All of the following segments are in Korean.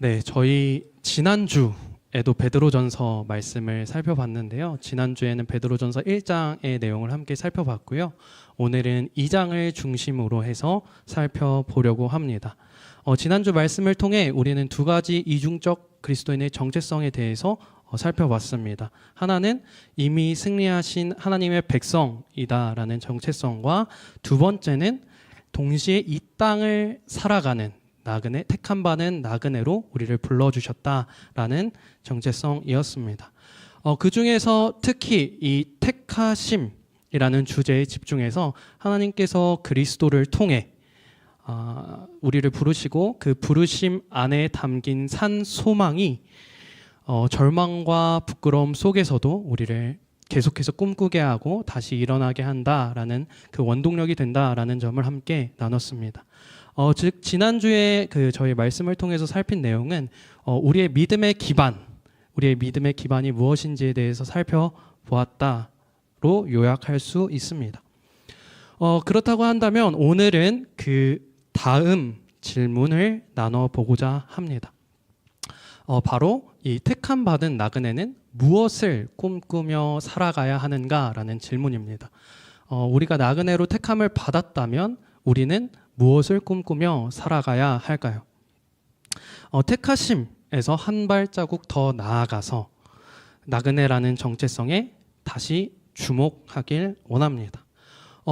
네, 저희 지난주에도 베드로전서 말씀을 살펴봤는데요. 지난주에는 베드로전서 1장의 내용을 함께 살펴봤고요. 오늘은 2장을 중심으로 해서 살펴보려고 합니다. 지난주 말씀을 통해 우리는 두 가지 이중적 그리스도인의 정체성에 대해서 살펴봤습니다. 하나는 이미 승리하신 하나님의 백성이다라는 정체성과 두 번째는 동시에 이 땅을 살아가는 나그네, 택한 바는 나그네로 우리를 불러주셨다라는 정체성이었습니다. 그 중에서 특히 이 택하심이라는 주제에 집중해서 하나님께서 그리스도를 통해 우리를 부르시고 그 부르심 안에 담긴 산 소망이 절망과 부끄러움 속에서도 우리를 계속해서 꿈꾸게 하고 다시 일어나게 한다라는 그 원동력이 된다라는 점을 함께 나눴습니다. 즉 지난주에 저희 말씀을 통해서 살핀 내용은 우리의 믿음의 기반이 무엇인지에 대해서 살펴보았다로 요약할 수 있습니다. 그렇다고 한다면 오늘은 그 다음 질문을 나눠보고자 합니다. 바로 이 택함 받은 나그네는 무엇을 꿈꾸며 살아가야 하는가라는 질문입니다. 우리가 나그네로 택함을 받았다면 우리는 무엇을 꿈꾸며 살아가야 할까요? 택하심에서 한 발자국 더 나아가서 나그네라는 정체성에 다시 주목하길 원합니다.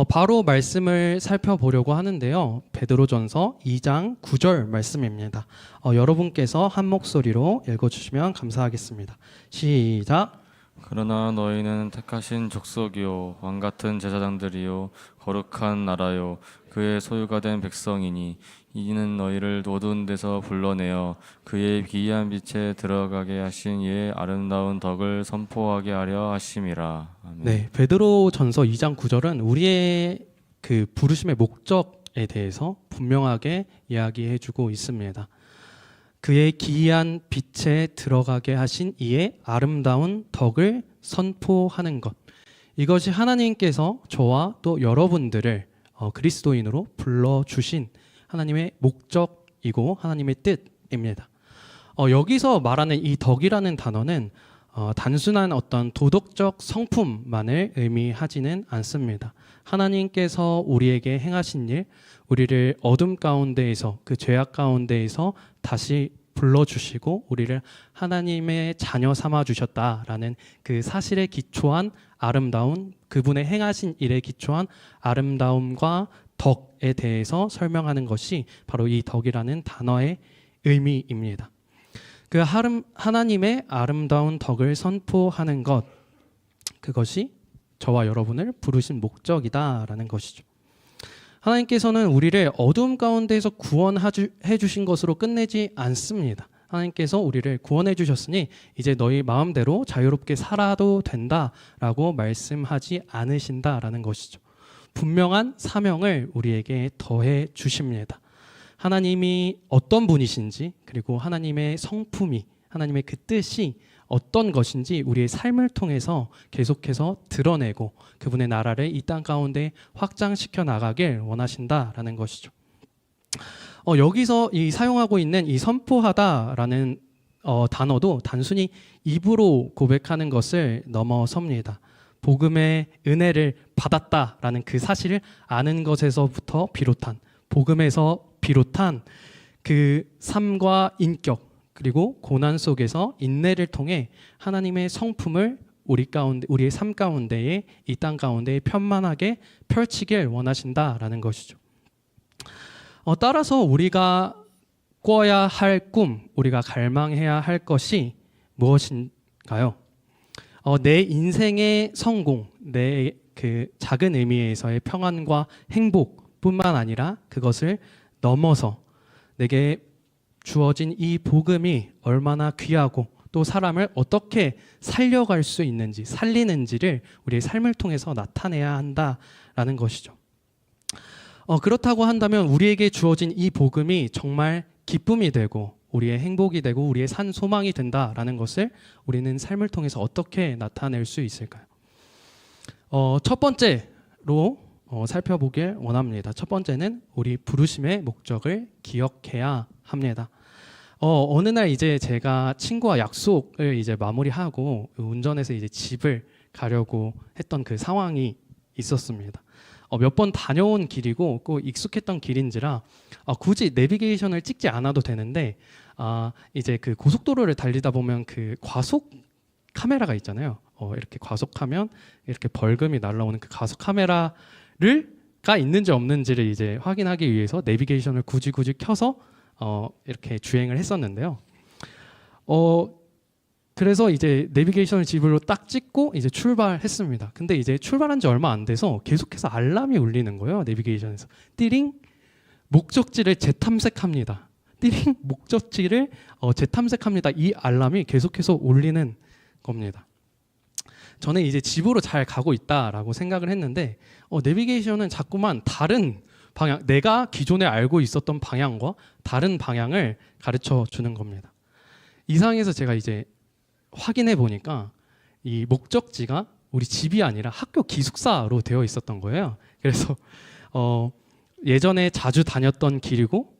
바로 말씀을 살펴보려고 하는데요. 베드로전서 2장 9절 말씀입니다. 여러분께서 한 목소리로 읽어주시면 감사하겠습니다. 시작. 그러나 너희는 택하신 족속이요 왕 같은 제사장들이요 거룩한 나라요 그의 소유가 된 백성이니 이는 너희를 어두운 데서 불러내어 그의 기이한 빛에 들어가게 하신 이의 아름다운 덕을 선포하게 하려 하심이라. 아멘. 네, 베드로전서 2장 9절은 우리의 그 부르심의 목적에 대해서 분명하게 이야기해주고 있습니다. 그의 기이한 빛에 들어가게 하신 이의 아름다운 덕을 선포하는 것. 이것이 하나님께서 저와 또 여러분들을 그리스도인으로 불러주신 하나님의 목적이고 하나님의 뜻입니다. 여기서 말하는 이 덕이라는 단어는 단순한 어떤 도덕적 성품만을 의미하지는 않습니다. 하나님께서 우리에게 행하신 일, 우리를 어둠 가운데에서 그 죄악 가운데에서 다시 불러주시고 우리를 하나님의 자녀 삼아 주셨다라는 그 사실에 기초한 아름다운 그분의 행하신 일에 기초한 아름다움과 덕에 대해서 설명하는 것이 바로 이 덕이라는 단어의 의미입니다. 그 하나님의 아름다운 덕을 선포하는 것, 그것이 저와 여러분을 부르신 목적이다라는 것이죠. 하나님께서는 우리를 어두움 가운데에서 구원해 주신 것으로 끝내지 않습니다. 하나님께서 우리를 구원해 주셨으니 이제 너희 마음대로 자유롭게 살아도 된다라고 말씀하지 않으신다라는 것이죠. 분명한 사명을 우리에게 더해 주십니다. 하나님이 어떤 분이신지 그리고 하나님의 성품이 하나님의 그 뜻이 어떤 것인지 우리의 삶을 통해서 계속해서 드러내고 그분의 나라를 이 땅 가운데 확장시켜 나가길 원하신다라는 것이죠. 여기서 이 사용하고 있는 이 선포하다라는 단어도 단순히 입으로 고백하는 것을 넘어섭니다. 복음의 은혜를 받았다라는 그 사실을 아는 것에서부터 비롯한 복음에서 비롯한 그 삶과 인격 그리고 고난 속에서 인내를 통해 하나님의 성품을 우리의 삶 가운데에 이 땅 가운데에 편만하게 펼치길 원하신다라는 것이죠. 따라서 우리가 꿔야 할 꿈, 우리가 갈망해야 할 것이 무엇인가요? 내 인생의 성공, 내 그 작은 의미에서의 평안과 행복뿐만 아니라 그것을 넘어서 내게 주어진 이 복음이 얼마나 귀하고 또 사람을 어떻게 살려갈 수 있는지, 살리는지를 우리의 삶을 통해서 나타내야 한다라는 것이죠. 그렇다고 한다면 우리에게 주어진 이 복음이 정말 기쁨이 되고 우리의 행복이 되고 우리의 산 소망이 된다라는 것을 우리는 삶을 통해서 어떻게 나타낼 수 있을까요? 첫 번째로 살펴보길 원합니다. 첫 번째는 우리 부르심의 목적을 기억해야 합니다. 어느 날 이제 제가 친구와 약속을 이제 마무리하고 운전해서 이제 집을 가려고 했던 그 상황이 있었습니다. 몇 번 다녀온 길이고 꼭 익숙했던 길인지라 굳이 내비게이션을 찍지 않아도 되는데 이제 그 고속도로를 달리다 보면 그 과속 카메라가 있잖아요. 이렇게 과속하면 이렇게 벌금이 날라오는 그 과속 카메라가 있는지 없는지를 이제 확인하기 위해서 내비게이션을 굳이 켜서 이렇게 주행을 했었는데요. 그래서 이제 내비게이션을 집으로 딱 찍고 이제 출발했습니다. 근데 이제 출발한 지 얼마 안 돼서 계속해서 알람이 울리는 거예요. 내비게이션에서 띠링 목적지를 재탐색합니다. 띠링 목적지를 재탐색합니다. 이 알람이 계속해서 울리는 겁니다. 저는 이제 집으로 잘 가고 있다라고 생각을 했는데 내비게이션은 자꾸만 다른 방향, 내가 기존에 알고 있었던 방향과 다른 방향을 가르쳐 주는 겁니다. 이 상황에서 제가 이제 확인해 보니까 이 목적지가 우리 집이 아니라 학교 기숙사로 되어 있었던 거예요. 그래서 예전에 자주 다녔던 길이고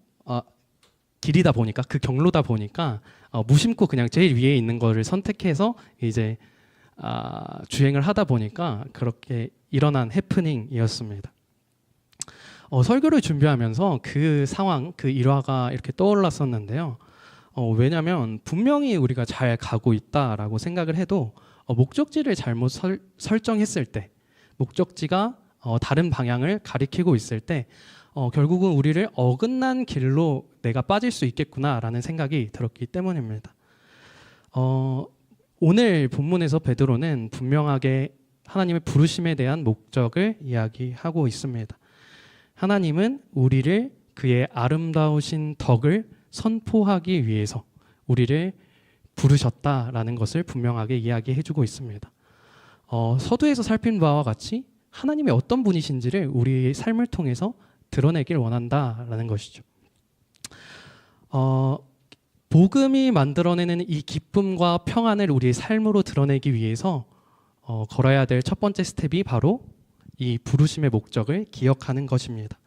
길이다 보니까 그 경로다 보니까 무심코 그냥 제일 위에 있는 거를 선택해서 이제 주행을 하다 보니까 그렇게 일어난 해프닝이었습니다. 설교를 준비하면서 그 상황, 그 일화가 이렇게 떠올랐었는데요. 왜냐하면 분명히 우리가 잘 가고 있다라고 생각을 해도 목적지를 잘못 설정했을 때, 목적지가 다른 방향을 가리키고 있을 때 결국은 우리를 어긋난 길로 내가 빠질 수 있겠구나라는 생각이 들었기 때문입니다. 오늘 본문에서 베드로는 분명하게 하나님의 부르심에 대한 목적을 이야기하고 있습니다. 하나님은 우리를 그의 아름다우신 덕을 선포하기 위해서 우리를 부르셨다라는 것을 분명하게 이야기해주고 있습니다. 서두에서 살핀 바와 같이 하나님이 어떤 분이신지를 우리의 삶을 통해서 드러내길 원한다라는 것이죠. 복음이 만들어내는 이 기쁨과 평안을 우리의 삶으로 드러내기 위해서 걸어야 될 첫 번째 스텝이 바로 이 부르심의 목적을 기억하는 것입니다.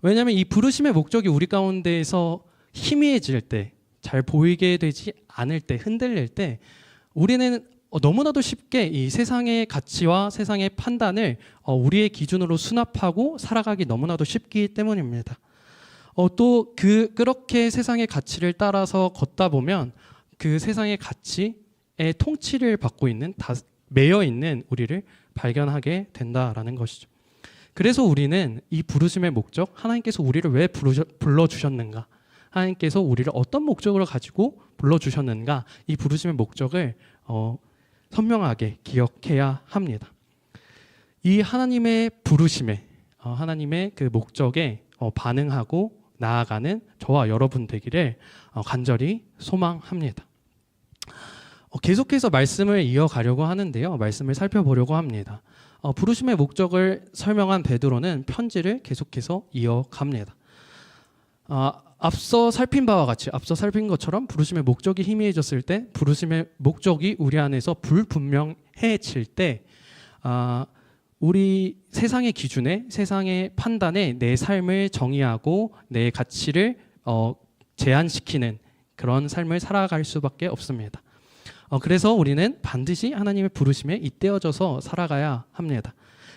왜냐하면 이 부르심의 목적이 우리 가운데에서 희미해질 때, 잘 보이게 되지 않을 때, 흔들릴 때 우리는 너무나도 쉽게 이 세상의 가치와 세상의 판단을 우리의 기준으로 수납하고 살아가기 너무나도 쉽기 때문입니다. 또 그렇게 세상의 가치를 따라서 걷다 보면 그 세상의 가치에 통치를 받고 있는, 매여 있는 우리를 발견하게 된다라는 것이죠. 그래서 우리는 이 부르심의 목적, 하나님께서 우리를 왜 불러주셨는가, 하나님께서 우리를 어떤 목적으로 가지고 불러주셨는가, 이 부르심의 목적을 선명하게 기억해야 합니다. 이 하나님의 부르심에, 하나님의 그 목적에 반응하고 나아가는 저와 여러분 되기를 간절히 소망합니다. 계속해서 말씀을 이어가려고 하는데요. 말씀을 살펴보려고 합니다. 부르심의 목적을 설명한 베드로는 편지를 계속해서 이어갑니다. 앞서 살핀 바와 같이, 앞서 살핀 것처럼 부르심의 목적이 희미해졌을 때, 부르심의 목적이 우리 안에서 불분명해질 때 우리 세상의 기준에, 세상의 판단에 내 삶을 정의하고 내 가치를 제한시키는 그런 삶을 살아갈 수밖에 없습니다. 그래서 우리는 반드시 하나님의 부르심에 잇대어져서 살아가야 합니다.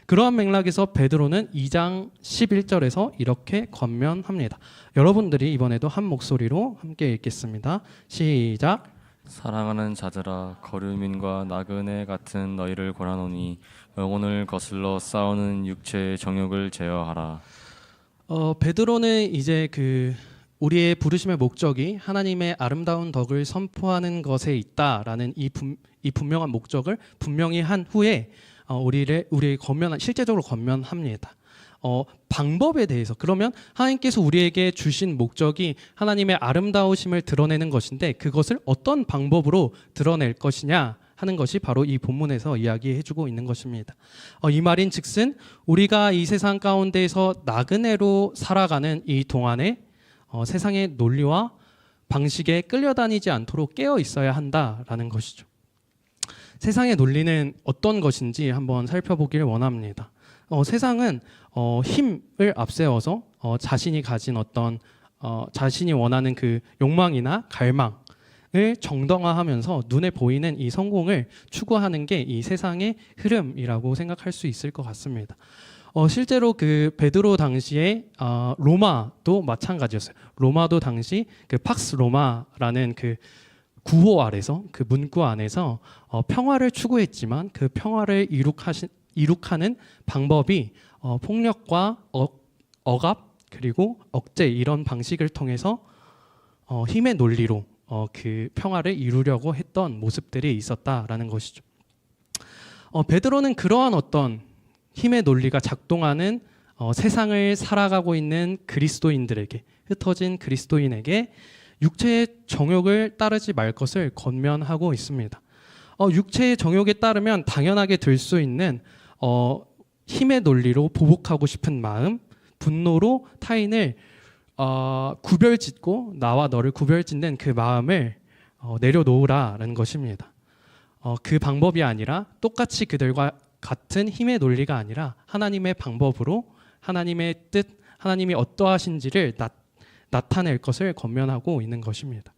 그러한 맥락에서 베드로는 2장 11절에서 이렇게 권면합니다. 여러분들이 이번에도 한 목소리로 함께 읽겠습니다. 시작. 사랑하는 자들아, 거류민과 나그네 같은 너희를 권하노니 영혼을 거슬러 싸우는 육체의 정욕을 제어하라. 베드로는 이제 우리의 부르심의 목적이 하나님의 아름다운 덕을 선포하는 것에 있다라는 이 분명한 목적을 분명히 한 후에 우리를 실제적으로 권면합니다. 방법에 대해서, 그러면 하나님께서 우리에게 주신 목적이 하나님의 아름다우심을 드러내는 것인데 그것을 어떤 방법으로 드러낼 것이냐 하는 것이 바로 이 본문에서 이야기해주고 있는 것입니다. 이 말인 즉슨 우리가 이 세상 가운데에서 나그네로 살아가는 이 동안에 세상의 논리와 방식에 끌려다니지 않도록 깨어 있어야 한다라는 것이죠. 세상의 논리는 어떤 것인지 한번 살펴보기를 원합니다. 세상은 힘을 앞세워서 자신이 가진 어떤 자신이 원하는 그 욕망이나 갈망을 정당화하면서 눈에 보이는 이 성공을 추구하는 게 이 세상의 흐름이라고 생각할 수 있을 것 같습니다. 실제로 그 베드로 당시에 로마도 마찬가지였어요. 로마도 당시 그 팍스 로마라는 그 구호 아래서 그 문구 안에서 평화를 추구했지만 그 평화를 이룩하는 방법이 폭력과 억압 그리고 억제 이런 방식을 통해서 힘의 논리로 그 평화를 이루려고 했던 모습들이 있었다라는 것이죠. 베드로는 그러한 어떤 힘의 논리가 작동하는 세상을 살아가고 있는 그리스도인들에게 흩어진 그리스도인에게 육체의 정욕을 따르지 말 것을 권면하고 있습니다. 육체의 정욕에 따르면 당연하게 들 수 있는 힘의 논리로 보복하고 싶은 마음, 분노로 타인을 구별짓고 나와 너를 구별짓는 그 마음을 내려놓으라는 것입니다. 그 방법이 아니라 똑같이 그들과 같은 힘의 논리가 아니라 하나님의 방법으로 하나님의 뜻, 하나님이 어떠하신지를 나타낼 것을 권면하고 있는 것입니다.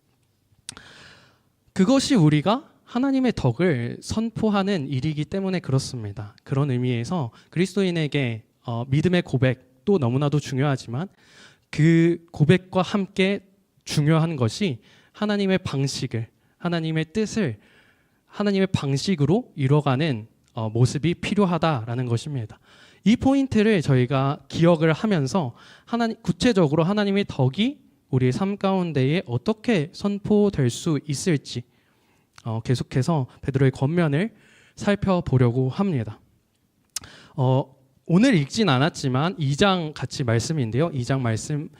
그것이 우리가 하나님의 덕을 선포하는 일이기 때문에 그렇습니다. 그런 의미에서 그리스도인에게 믿음의 고백도 너무나도 중요하지만 그 고백과 함께 중요한 것이 하나님의 방식을, 하나님의 뜻을 하나님의 방식으로 이뤄가는 모습이 필요하다라는 것입니다. 이 포인트를 저희가 기억을 하면서 구체적으로 하나님의 덕이 우리의 삶 가운데에 어떻게 선포될 수 있을지 계속해서 베드로의 권면을 살펴보려고 합니다. 오늘 읽진 않았지만 2장 같이 말씀인데요. 2장 말씀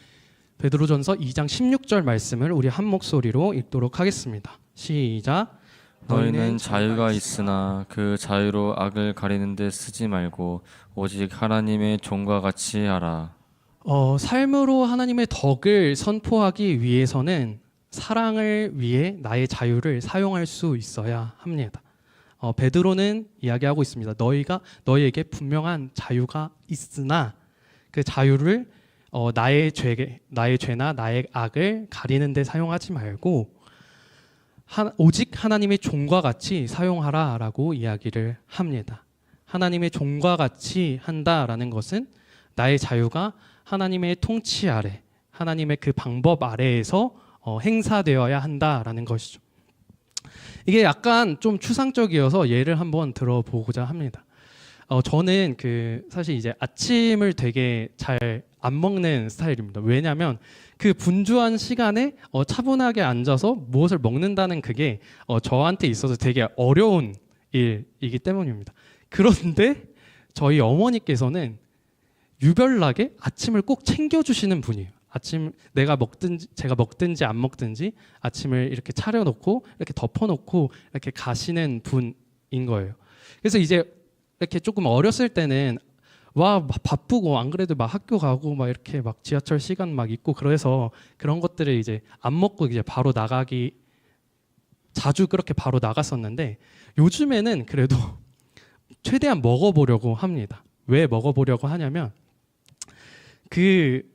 베드로전서 2장 16절 말씀을 우리 한 목소리로 읽도록 하겠습니다. 시작. 너희는 자유가 있으나 그 자유로 악을 가리는 데 쓰지 말고 오직 하나님의 종과 같이 하라. 삶으로 하나님의 덕을 선포하기 위해서는 사랑을 위해 나의 자유를 사용할 수 있어야 합니다. 베드로는 이야기하고 있습니다. 너희에게 분명한 자유가 있으나 그 자유를 나의 죄나 나의 악을 가리는 데 사용하지 말고 오직 하나님의 종과 같이 사용하라라고 이야기를 합니다. 하나님의 종과 같이 한다라는 것은 나의 자유가 하나님의 통치 아래, 하나님의 그 방법 아래에서 행사되어야 한다라는 것이죠. 이게 약간 좀 추상적이어서 예를 한번 들어보고자 합니다. 저는 사실 이제 아침을 되게 잘 안 먹는 스타일입니다. 왜냐하면 그 분주한 시간에 차분하게 앉아서 무엇을 먹는다는 그게 저한테 있어서 되게 어려운 일이기 때문입니다. 그런데 저희 어머니께서는 유별나게 아침을 꼭 챙겨주시는 분이에요. 아침 제가 먹든지 안 먹든지 아침을 이렇게 차려놓고 이렇게 덮어놓고 이렇게 가시는 분인 거예요. 그래서 이제 이렇게 조금 어렸을 때는 바쁘고 안 그래도 막 학교 가고 막 이렇게 막 지하철 시간 막 있고 그래서 그런 것들을 이제 안 먹고 이제 바로 나가기 자주 그렇게 바로 나갔었는데 요즘에는 그래도 최대한 먹어보려고 합니다. 왜 먹어보려고 하냐면 그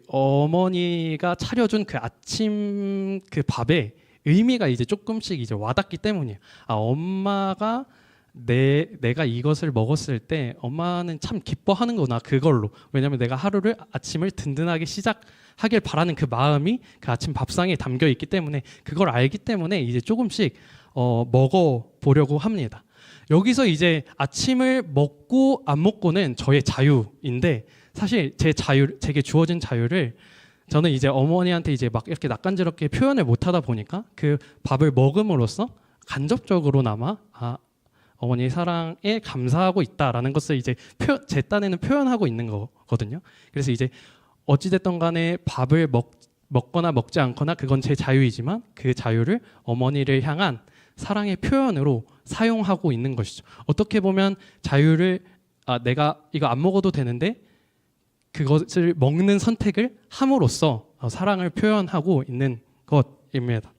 어머니가 차려준 그 아침 그 밥에 의미가 이제 조금씩 이제 와닿기 때문이에요. 엄마가 내가 이것을 먹었을 때 엄마는 참 기뻐하는구나 그걸로. 왜냐하면 내가 아침을 든든하게 시작하길 바라는 그 마음이 그 아침 밥상에 담겨 있기 때문에 그걸 알기 때문에 이제 조금씩 먹어보려고 합니다. 여기서 이제 아침을 먹고 안 먹고는 저의 자유인데 사실 제게 주어진 자유를 저는 이제 어머니한테 이제 막 이렇게 낯간지럽게 표현을 못하다 보니까 그 밥을 먹음으로써 간접적으로나마 어머니의 사랑에 감사하고 있다라는 것을 이제 제 딴에는 표현하고 있는 거거든요. 그래서 이제 어찌됐든 간에 밥을 먹거나 먹지 않거나 그건 제 자유이지만 그 자유를 어머니를 향한 사랑의 표현으로 사용하고 있는 것이죠. 어떻게 보면 자유를 내가 이거 안 먹어도 되는데 그것을 먹는 선택을 함으로써 사랑을 표현하고 있는 것입니다.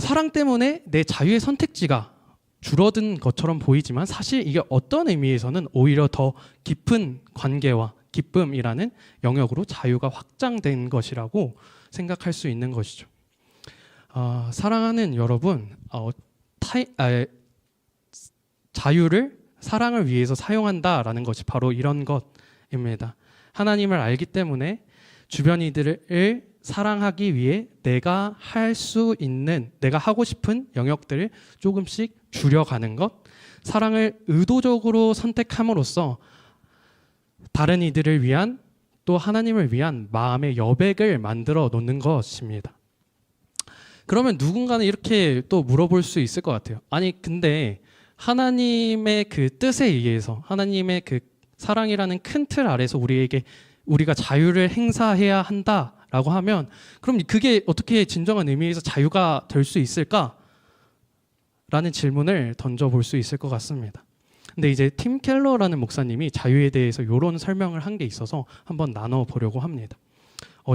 사랑 때문에 내 자유의 선택지가 줄어든 것처럼 보이지만 사실 이게 어떤 의미에서는 오히려 더 깊은 관계와 기쁨이라는 영역으로 자유가 확장된 것이라고 생각할 수 있는 것이죠. 사랑하는 여러분, 자유를 사랑을 위해서 사용한다라는 것이 바로 이런 것입니다. 하나님을 알기 때문에 주변 이들을 사랑하기 위해 내가 할 수 있는, 내가 하고 싶은 영역들을 조금씩 줄여가는 것, 사랑을 의도적으로 선택함으로써 다른 이들을 위한 또 하나님을 위한 마음의 여백을 만들어 놓는 것입니다. 그러면 누군가는 이렇게 또 물어볼 수 있을 것 같아요. 아니 근데 하나님의 그 뜻에 의해서, 하나님의 그 사랑이라는 큰 틀 아래서 우리가 자유를 행사해야 한다라고 하면, 그럼 그게 어떻게 진정한 의미에서 자유가 될 수 있을까? 라는 질문을 던져볼 수 있을 것 같습니다. 근데 이제 팀 켈러라는 목사님이 자유에 대해서 이런 설명을 한 게 있어서 한번 나눠보려고 합니다.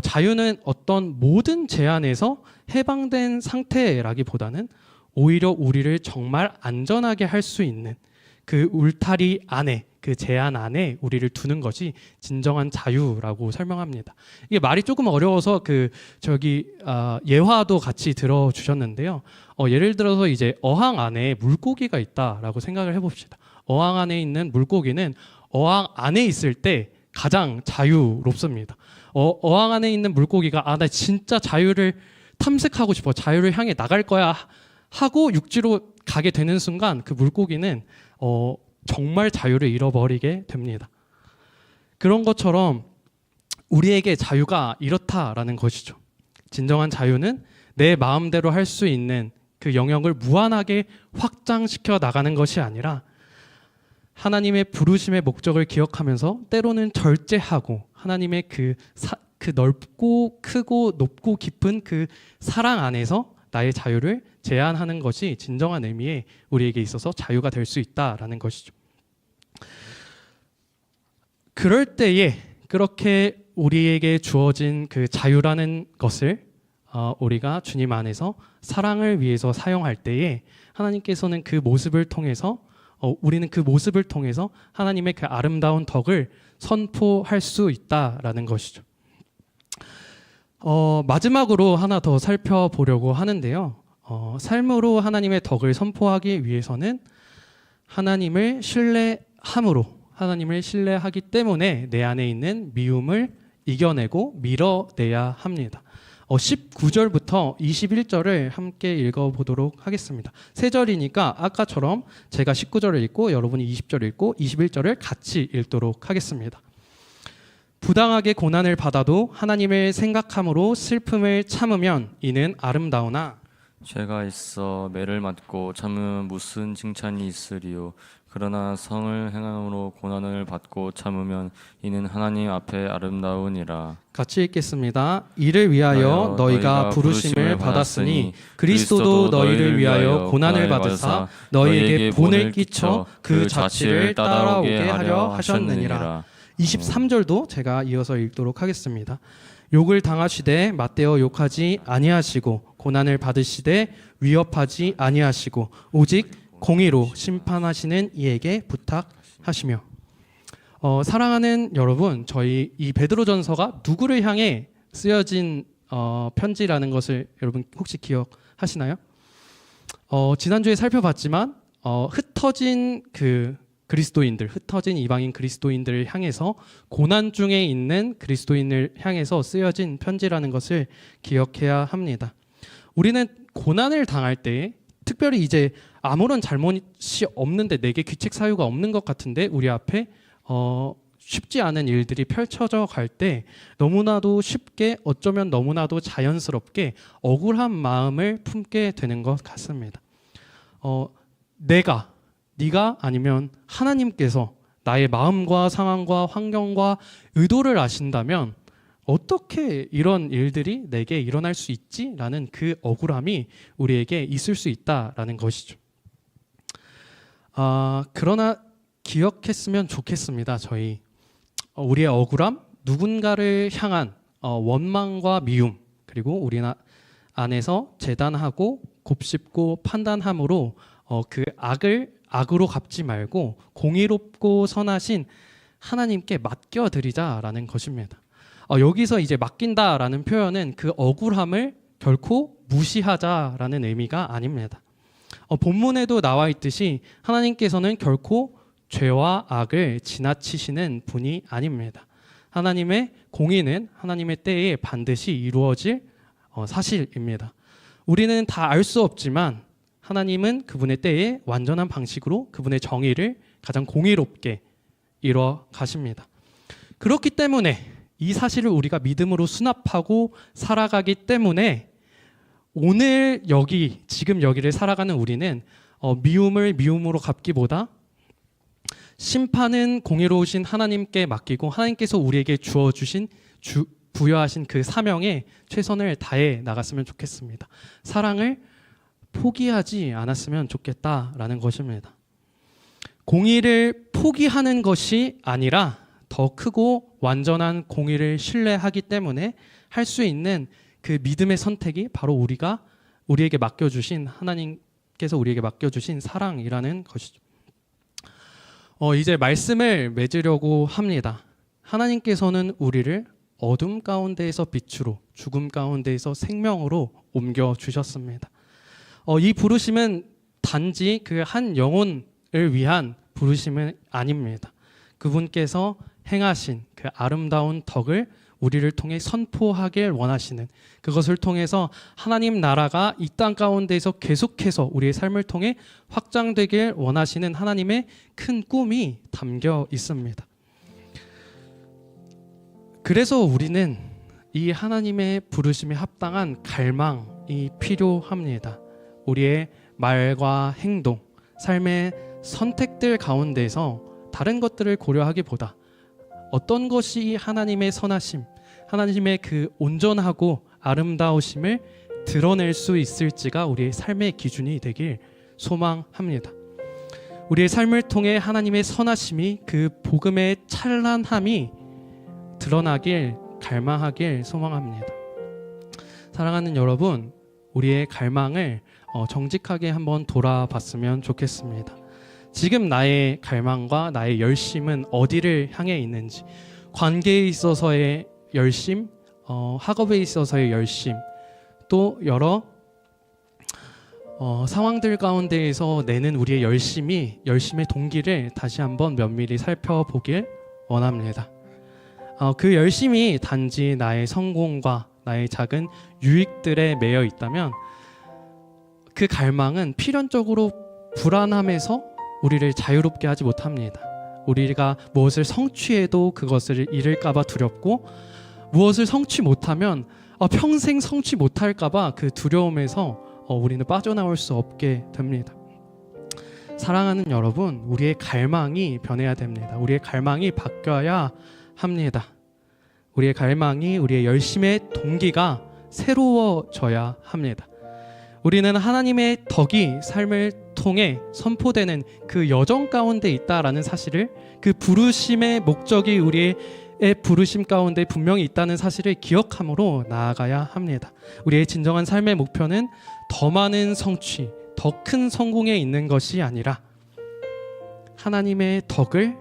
자유는 어떤 모든 제한에서 해방된 상태라기보다는 오히려 우리를 정말 안전하게 할 수 있는 그 울타리 안에, 그 제한 안에 우리를 두는 것이 진정한 자유라고 설명합니다. 이게 말이 조금 어려워서 예화도 같이 들어주셨는데요. 예를 들어서 이제 어항 안에 물고기가 있다라고 생각을 해봅시다. 어항 안에 있는 물고기는 어항 안에 있을 때 가장 자유롭습니다. 어항 안에 있는 물고기가 나 진짜 자유를 탐색하고 싶어, 자유를 향해 나갈 거야 하고 육지로 가게 되는 순간 그 물고기는 정말 자유를 잃어버리게 됩니다. 그런 것처럼 우리에게 자유가 이렇다라는 것이죠. 진정한 자유는 내 마음대로 할 수 있는 그 영역을 무한하게 확장시켜 나가는 것이 아니라 하나님의 부르심의 목적을 기억하면서 때로는 절제하고 하나님의 그 넓고 크고 높고 깊은 그 사랑 안에서 나의 자유를 제한하는 것이 진정한 의미의 우리에게 있어서 자유가 될 수 있다라는 것이죠. 그럴 때에 그렇게 우리에게 주어진 그 자유라는 것을 우리가 주님 안에서 사랑을 위해서 사용할 때에 하나님께서는 그 모습을 통해서 우리는 그 모습을 통해서 하나님의 그 아름다운 덕을 선포할 수 있다라는 것이죠. 마지막으로 하나 더 살펴보려고 하는데요. 삶으로 하나님의 덕을 선포하기 위해서는 하나님을 신뢰하기 때문에 내 안에 있는 미움을 이겨내고 밀어내야 합니다. 19절부터 21절을 함께 읽어보도록 하겠습니다. 세 절이니까 아까처럼 제가 19절을 읽고 여러분이 20절을 읽고 21절을 같이 읽도록 하겠습니다. 부당하게 고난을 받아도 하나님을 생각함으로 슬픔을 참으면 이는 아름다우나 죄가 있어 매를 맞고 참으면 무슨 칭찬이 있으리요. 그러나 성을 행함으로 고난을 받고 참으면 이는 하나님 앞에 아름다우니라. 같이 읽겠습니다. 이를 위하여 너희가 부르심을 받았으니 그리스도도 너희를 위하여 고난을 받으사 너희에게 본을 끼쳐 그 자취를 따라오게 하려 하셨느니라. 23절도 제가 이어서 읽도록 하겠습니다. 욕을 당하시되 맞대어 욕하지 아니하시고 고난을 받으시되 위협하지 아니하시고 오직 공의로 심판하시는 이에게 부탁하시며. 사랑하는 여러분, 저희 이 베드로전서가 누구를 향해 쓰여진 편지라는 것을 여러분 혹시 기억하시나요? 지난주에 살펴봤지만 흩어진 흩어진 이방인 그리스도인들을 향해서 고난 중에 있는 그리스도인을 향해서 쓰여진 편지라는 것을 기억해야 합니다. 우리는 고난을 당할 때 특별히 이제 아무런 잘못이 없는데 내게 귀책 사유가 없는 것 같은데 우리 앞에 쉽지 않은 일들이 펼쳐져 갈 때 너무나도 쉽게 어쩌면 너무나도 자연스럽게 억울한 마음을 품게 되는 것 같습니다. 네가 아니면 하나님께서 나의 마음과 상황과 환경과 의도를 아신다면 어떻게 이런 일들이 내게 일어날 수 있지? 라는 그 억울함이 우리에게 있을 수 있다라는 것이죠. 그러나 기억했으면 좋겠습니다. 저희 우리의 억울함, 누군가를 향한 원망과 미움, 그리고 우리 안에서 재단하고 곱씹고 판단함으로 그 악을 악으로 갚지 말고 공의롭고 선하신 하나님께 맡겨드리자라는 것입니다. 여기서 이제 맡긴다라는 표현은 그 억울함을 결코 무시하자라는 의미가 아닙니다. 본문에도 나와 있듯이 하나님께서는 결코 죄와 악을 지나치시는 분이 아닙니다. 하나님의 공의는 하나님의 때에 반드시 이루어질 사실입니다. 우리는 다 알 수 없지만 하나님은 그분의 때에 완전한 방식으로 그분의 정의를 가장 공의롭게 이루어 가십니다. 그렇기 때문에 이 사실을 우리가 믿음으로 수납하고 살아가기 때문에 오늘 여기 지금 여기를 살아가는 우리는 미움을 미움으로 갚기보다 심판은 공의로우신 하나님께 맡기고 하나님께서 우리에게 부여하신 그 사명에 최선을 다해 나갔으면 좋겠습니다. 사랑을 포기하지 않았으면 좋겠다라는 것입니다. 공의를 포기하는 것이 아니라 더 크고 완전한 공의를 신뢰하기 때문에 할 수 있는 그 믿음의 선택이 바로 우리에게 맡겨주신 하나님께서 우리에게 맡겨주신 사랑이라는 것이죠. 이제 말씀을 맺으려고 합니다. 하나님께서는 우리를 어둠 가운데에서 빛으로, 죽음 가운데에서 생명으로 옮겨 주셨습니다. 이 부르심은 단지 그 한 영혼을 위한 부르심은 아닙니다. 그분께서 행하신 그 아름다운 덕을 우리를 통해 선포하길 원하시는, 그것을 통해서 하나님 나라가 이 땅 가운데에서 계속해서 우리의 삶을 통해 확장되길 원하시는 하나님의 큰 꿈이 담겨 있습니다. 그래서 우리는 이 하나님의 부르심에 합당한 갈망이 필요합니다. 우리의 말과 행동, 삶의 선택들 가운데서 다른 것들을 고려하기보다 어떤 것이 하나님의 선하심, 하나님의 그 온전하고 아름다우심을 드러낼 수 있을지가 우리의 삶의 기준이 되길 소망합니다. 우리의 삶을 통해 하나님의 선하심이, 그 복음의 찬란함이 드러나길 갈망하길 소망합니다. 사랑하는 여러분, 우리의 갈망을 정직하게 한번 돌아봤으면 좋겠습니다. 지금 나의 갈망과 나의 열심은 어디를 향해 있는지, 관계에 있어서의 열심, 학업에 있어서의 열심, 또 여러 상황들 가운데에서 내는 우리의 열심의 동기를 다시 한번 면밀히 살펴보길 원합니다. 그 열심이 단지 나의 성공과 나의 작은 유익들에 매여 있다면 그 갈망은 필연적으로 불안함에서 우리를 자유롭게 하지 못합니다. 우리가 무엇을 성취해도 그것을 잃을까봐 두렵고, 무엇을 성취 못하면 평생 성취 못할까봐 그 두려움에서 우리는 빠져나올 수 없게 됩니다. 사랑하는 여러분, 우리의 갈망이 변해야 됩니다. 우리의 갈망이 바뀌어야 합니다. 우리의 갈망이, 우리의 열심의 동기가 새로워져야 합니다. 우리는 하나님의 덕이 삶을 통해 선포되는 그 여정 가운데 있다라는 사실을, 그 부르심의 목적이 우리의 부르심 가운데 분명히 있다는 사실을 기억함으로 나아가야 합니다. 우리의 진정한 삶의 목표는 더 많은 성취, 더 큰 성공에 있는 것이 아니라 하나님의 덕을,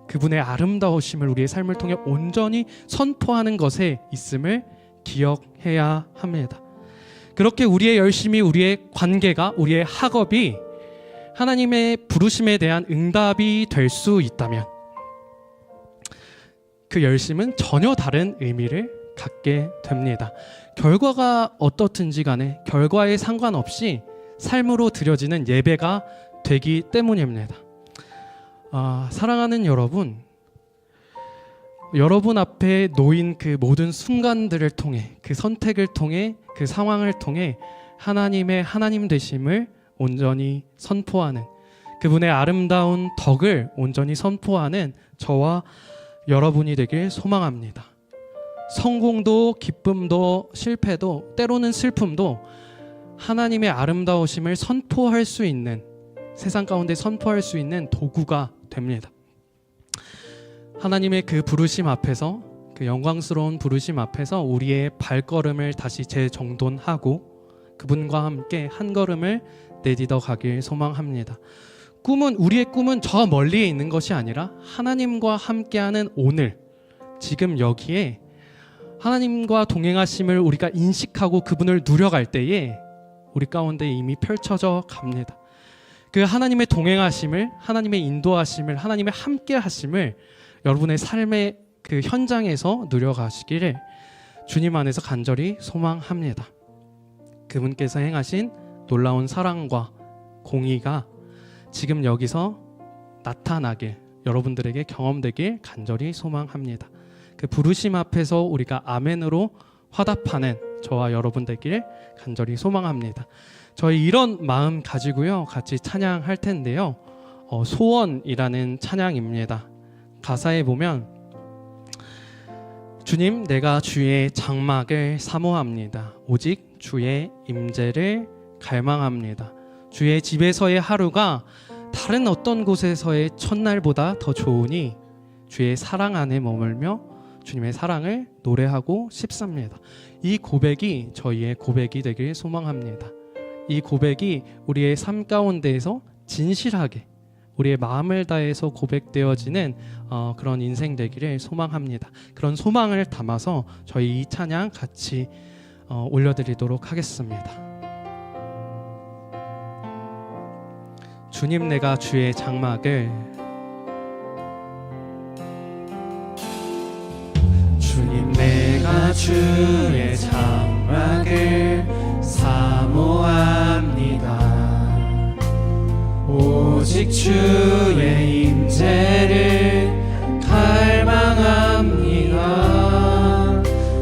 그분의 아름다우심을 우리의 삶을 통해 온전히 선포하는 것에 있음을 기억해야 합니다. 그렇게 우리의 열심이, 우리의 관계가, 우리의 학업이 하나님의 부르심에 대한 응답이 될 수 있다면 그 열심은 전혀 다른 의미를 갖게 됩니다. 결과가 어떻든지 간에 결과에 상관없이 삶으로 드려지는 예배가 되기 때문입니다. 사랑하는 여러분, 여러분 앞에 놓인 그 모든 순간들을 통해, 그 선택을 통해, 그 상황을 통해 하나님의 하나님 되심을 온전히 선포하는, 그분의 아름다운 덕을 온전히 선포하는 저와 여러분이 되길 소망합니다. 성공도 기쁨도 실패도 때로는 슬픔도 하나님의 아름다우심을 선포할 수 있는, 세상 가운데 선포할 수 있는 도구가 됩니다. 하나님의 그 부르심 앞에서, 그 영광스러운 부르심 앞에서 우리의 발걸음을 다시 재정돈하고 그분과 함께 한 걸음을 내딛어 가길 소망합니다. 우리의 꿈은 저 멀리에 있는 것이 아니라 하나님과 함께하는 오늘, 지금 여기에 하나님과 동행하심을 우리가 인식하고 그분을 누려갈 때에 우리 가운데 이미 펼쳐져 갑니다. 그 하나님의 동행하심을, 하나님의 인도하심을, 하나님의 함께하심을 여러분의 삶의 그 현장에서 누려가시기를 주님 안에서 간절히 소망합니다. 그분께서 행하신 놀라운 사랑과 공의가 지금 여기서 나타나길, 여러분들에게 경험되길 간절히 소망합니다. 그 부르심 앞에서 우리가 아멘으로 화답하는 저와 여러분 되길 간절히 소망합니다. 저희 이런 마음 가지고요 같이 찬양할 텐데요. 소원이라는 찬양입니다. 가사에 보면 주님, 내가 주의 장막을 사모합니다. 오직 주의 임재를 갈망합니다. 주의 집에서의 하루가 다른 어떤 곳에서의 첫날보다 더 좋으니 주의 사랑 안에 머물며 주님의 사랑을 노래하고 싶습니다. 이 고백이 저희의 고백이 되길 소망합니다. 이 고백이 우리의 삶 가운데에서 진실하게 우리의 마음을 다해서 고백되어지는 그런 인생 되기를 소망합니다. 그런 소망을 담아서 저희 이 찬양 같이 올려드리도록 하겠습니다. 주님, 내가 주의 장막을 주님, 내가 주의 장막을 사모합니다. 오직 주의 임재를 갈망합니다.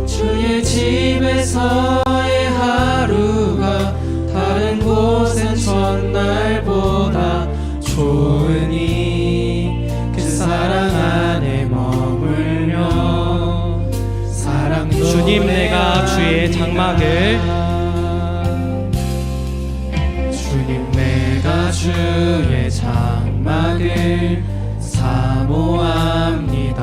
주의 집에서의 하루가 다른 곳엔 첫날보다 좋으니 그 사랑 안에 머물며 사랑 주님, 내가 주의 장막을 주님, 내가 주의 장막을 사모합니다.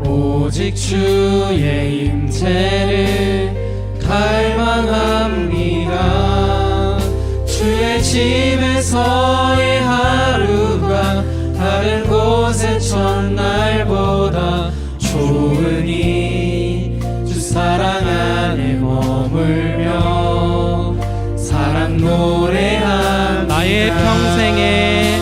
오직 주의 임재를 갈망합니다. 주의 집에서의 하루가 다른 곳의 첫날보다 좋으니 주 사랑 안에 머물며 사랑 노래합니다. 나의 평생에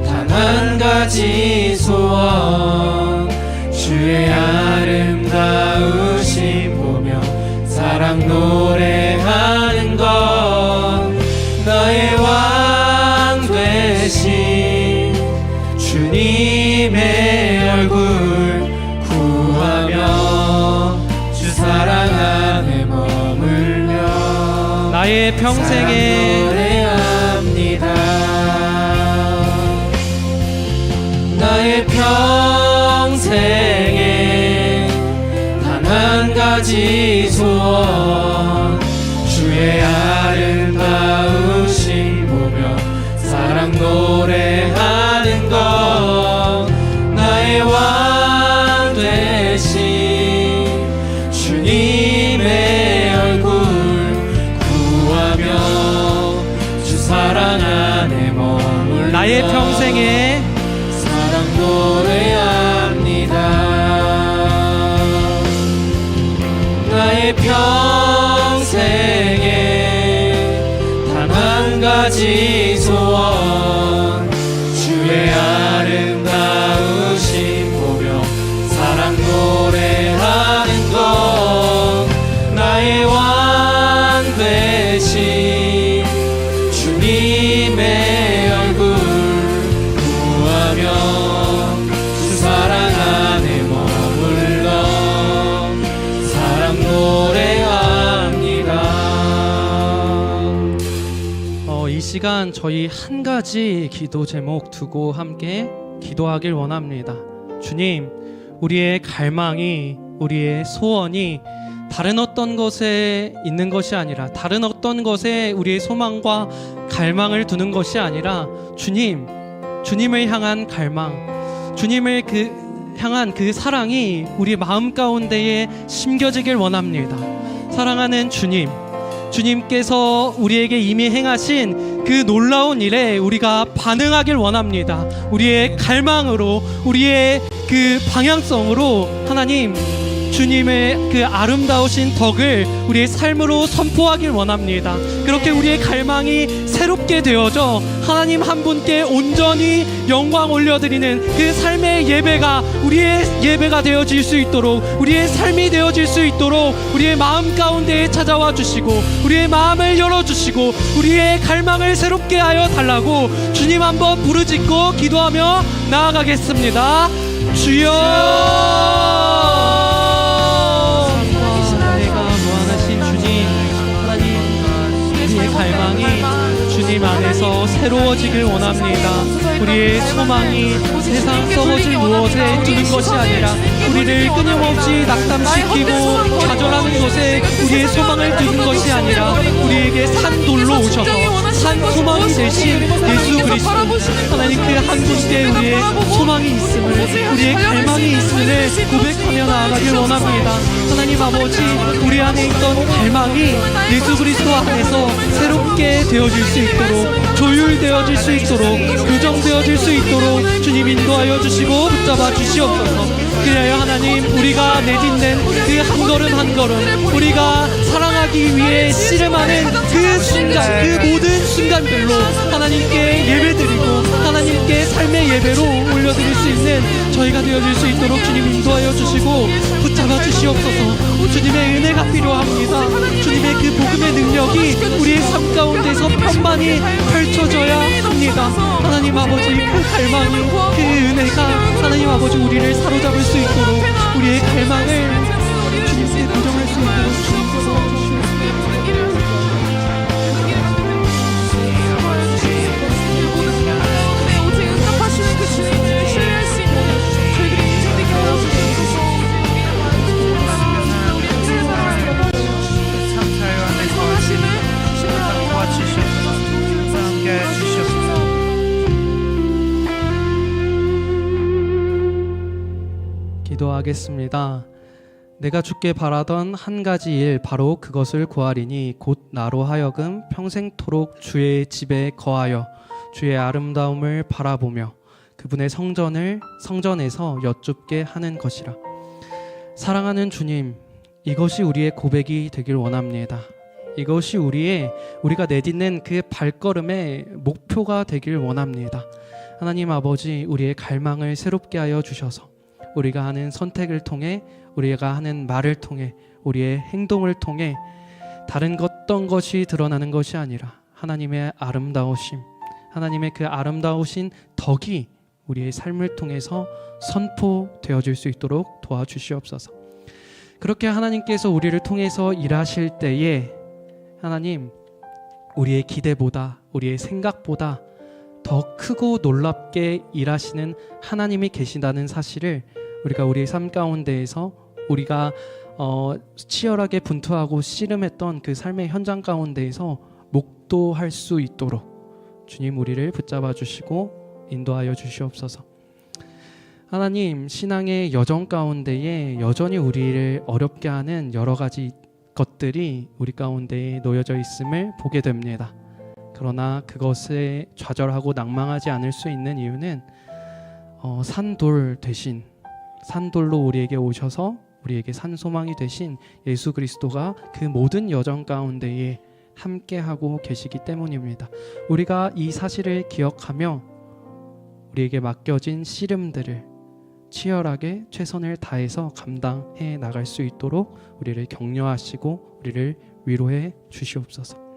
단 한 가지 소원, 주의 아름다우심 보며 사랑 노래하는 것, 나의 왕 되신 주님의 얼굴 구하며 주 사랑 안에 머물며 나의 평생에 노래합니다. 나의 평생에 단 한 가지 소원, 주의 아름다우심 보며 사랑 노래하는 것, 나의 왕 되신 주님의 얼굴 구하며 주 사랑 안에 머물 나의 평생에 사랑 노래합니다. 나의 평생에 단 한 가지 소원, 주의 아름다우심 보며 사랑 노래하는 것, 나의 왕 되신 주님의 얼굴 구하며 주 사랑 안에 머물러 사랑 노래합니다. 이 시간 저희 한 가지 기도 제목 두고 함께 기도하길 원합니다. 주님, 우리의 갈망이, 우리의 소원이 다른 어떤 것에 있는 것이 아니라, 다른 어떤 것에 우리의 소망과 갈망을 두는 것이 아니라 주님을 향한 갈망, 주님을 향한 그 사랑이 우리 마음 가운데에 심겨지길 원합니다. 사랑하는 주님, 주님께서 우리에게 이미 행하신 그 놀라운 일에 우리가 반응하길 원합니다. 우리의 갈망으로, 우리의 그 방향성으로 하나님 주님의 그 아름다우신 덕을 우리의 삶으로 선포하길 원합니다. 그렇게 우리의 갈망이 새롭게 되어져 하나님 한 분께 온전히 영광 올려드리는 그 삶의 예배가 우리의 예배가 되어질 수 있도록, 우리의 삶이 되어질 수 있도록 우리의 마음 가운데에 찾아와 주시고 우리의 마음을 열어주시고 우리의 갈망을 새롭게 하여 달라고 주님 한번 부르짖고 기도하며 나아가겠습니다. 주여, 갈망이 주님 안에서 새로워지길 원합니다. 우리의 소망이 세상 썩어질 무엇에 두는 것이 아니라 우리를 끊임없이 낙담시키고 좌절하는 것에 우리의 소망을 두는 것이 아니라 우리에게 산돌로 오셔서 산 소망이 되신 예수 그리스도 하나님 그 한 분께 우리의 소망이 있음을, 우리의 갈망이 있음을 고백하며 나아가길 원합니다. 하나님 아버지, 우리 안에 있던 갈망이 예수 그리스도 안에서 새롭게 되어질 수 있도록, 조율되어질 수 있도록, 교정되어질 수 있도록 주님 인도하여 주시고 붙잡아 주시옵소서. 그래야 하나님, 우리가 내딛는 그 한 걸음 한 걸음, 우리가 사랑하기 위해 씨름하는 그 순간, 그 모든 순간들로 하나님께 예배드리고 하나님께 삶의 예배로 올려드릴 수 있는 저희가 되어질 수 있도록 주님 인도하여 주시고 붙잡아 주시옵소서. 주님의 은혜가 필요합니다. 주님의 그 복음의 능력이 우리의 삶 가운데서 편만히 펼쳐져야 합니다. 하나님 아버지, 그 갈망이, 그 은혜가 하나님 아버지 우리를 사로잡을 수 있도록, 우리의 갈망을 주님께 고정할 수 있도록 주님께서 기도하겠습니다. 내가 주께 바라던 한 가지 일, 바로 그것을 구하리니 곧 나로 하여금 평생토록 주의 집에 거하여 주의 아름다움을 바라보며 그분의 성전에서 여쭙게 하는 것이라. 사랑하는 주님, 이것이 우리의 고백이 되길 원합니다. 이것이 우리가 내딛는 그 발걸음의 목표가 되길 원합니다. 하나님 아버지, 우리의 갈망을 새롭게 하여 주셔서 우리가 하는 선택을 통해, 우리가 하는 말을 통해, 우리의 행동을 통해 다른 어떤 것이 드러나는 것이 아니라 하나님의 아름다우심, 하나님의 그 아름다우신 덕이 우리의 삶을 통해서 선포되어질 수 있도록 도와주시옵소서. 그렇게 하나님께서 우리를 통해서 일하실 때에 하나님, 우리의 기대보다, 우리의 생각보다 더 크고 놀랍게 일하시는 하나님이 계신다는 사실을 우리가 우리의 삶 가운데에서 우리가 치열하게 분투하고 씨름했던 그 삶의 현장 가운데에서 목도할 수 있도록 주님 우리를 붙잡아 주시고 인도하여 주시옵소서. 하나님, 신앙의 여정 가운데에 여전히 우리를 어렵게 하는 여러 가지 것들이 우리 가운데에 놓여져 있음을 보게 됩니다. 그러나 그것에 좌절하고 낭망하지 않을 수 있는 이유는 산돌 대신 산돌로 우리에게 오셔서 우리에게 산소망이 되신 예수 그리스도가 그 모든 여정 가운데에 함께하고 계시기 때문입니다. 우리가 이 사실을 기억하며 우리에게 맡겨진 씨름들을 치열하게 최선을 다해서 감당해 나갈 수 있도록 우리를 격려하시고 우리를 위로해 주시옵소서.